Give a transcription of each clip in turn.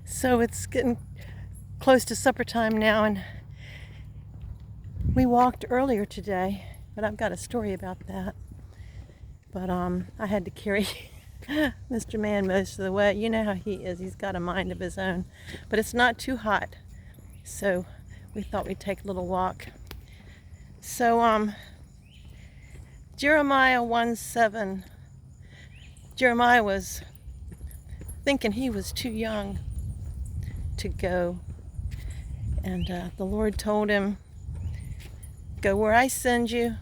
So it's getting close to supper time now, and we walked earlier today, but I've got a story about that. But I had to carry Mr. Man most of the way. You know how he is. He's got a mind of his own. But it's not too hot, so we thought we'd take a little walk. So Jeremiah 1:7. Jeremiah was thinking he was too young to go. And the Lord told him, go where I send you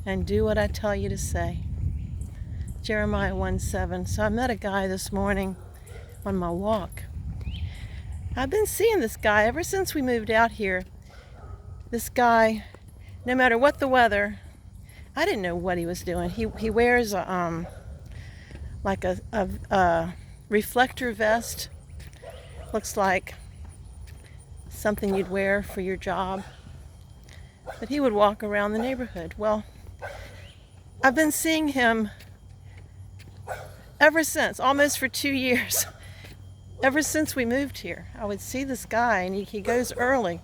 and do what I tell you to say. Jeremiah 1:7. So I met a guy this morning on my walk. I've been seeing this guy ever since we moved out here. This guy, no matter what the weather, I didn't know what he was doing. He wears a reflector vest. Looks like something you'd wear for your job. But he would walk around the neighborhood. Well, I've been seeing him ever since, almost for 2 years. Ever since we moved here, I would see this guy, and he goes early.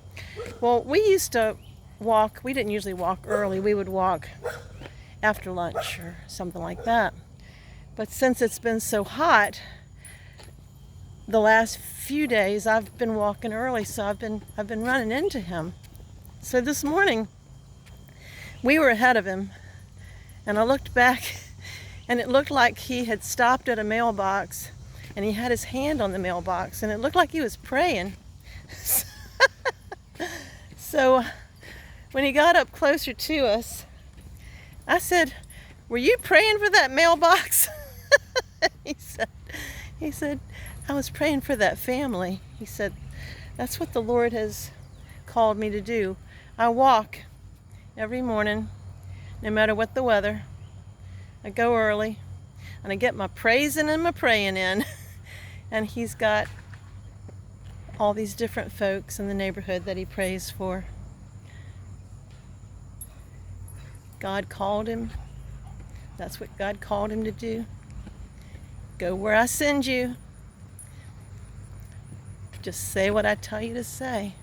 Well, we used to walk. We didn't usually walk early. We would walk after lunch or something like that. But since it's been so hot, the last few days I've been walking early, so I've been running into him. So this morning we were ahead of him, and I looked back, and it looked like he had stopped at a mailbox, and he had his hand on the mailbox, and it looked like he was praying. So when he got up closer to us, I said, "Were you praying for that mailbox?" He said, "I was praying for that family." He said, "That's what the Lord has called me to do. I walk every morning, no matter what the weather. I go early, and I get my praising and my praying in." And he's got all these different folks in the neighborhood that he prays for. God called him. That's what God called him to do. Go where I send you. Just say what I tell you to say.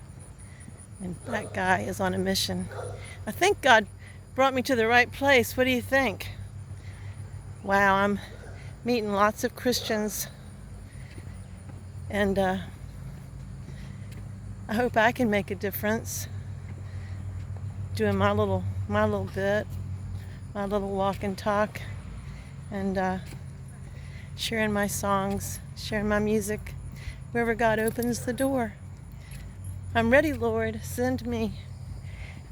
And that guy is on a mission. I think God brought me to the right place. What do you think? Wow, I'm meeting lots of Christians. And I hope I can make a difference doing my little bit, my little walk and talk, and sharing my songs, sharing my music, wherever God opens the door. I'm ready, Lord, send me.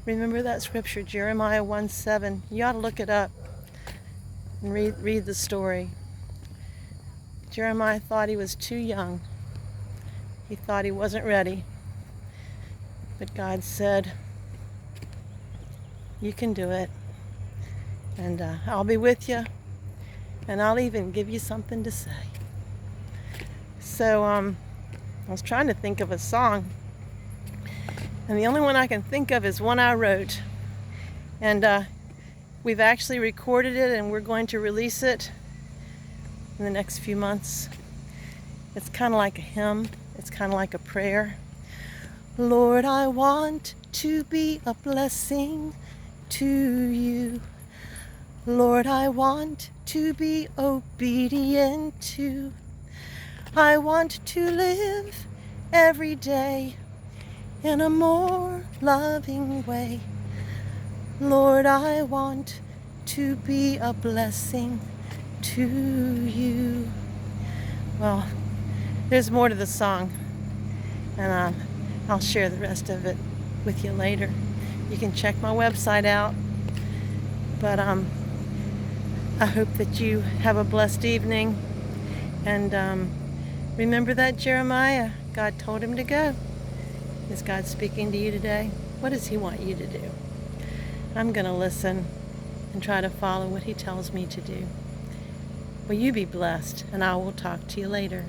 Remember that scripture, Jeremiah 1:7. You ought to look it up and read the story. Jeremiah thought he was too young. He thought he wasn't ready. But God said, you can do it. And I'll be with you. And I'll even give you something to say. So I was trying to think of a song. And the only one I can think of is one I wrote. And we've actually recorded it, and we're going to release it in the next few months. It's kind of like a hymn. It's kind of like a prayer. Lord, I want to be a blessing to you. Lord, I want to be obedient to. I want to live every day in a more loving way. Lord, I want to be a blessing to you. Well, there's more to the song, and I'll share the rest of it with you later. You can check my website out, but I hope that you have a blessed evening, and remember that Jeremiah, God told him to go. Is God speaking to you today? What does he want you to do? I'm going to listen and try to follow what he tells me to do. Will you be blessed, and I will talk to you later.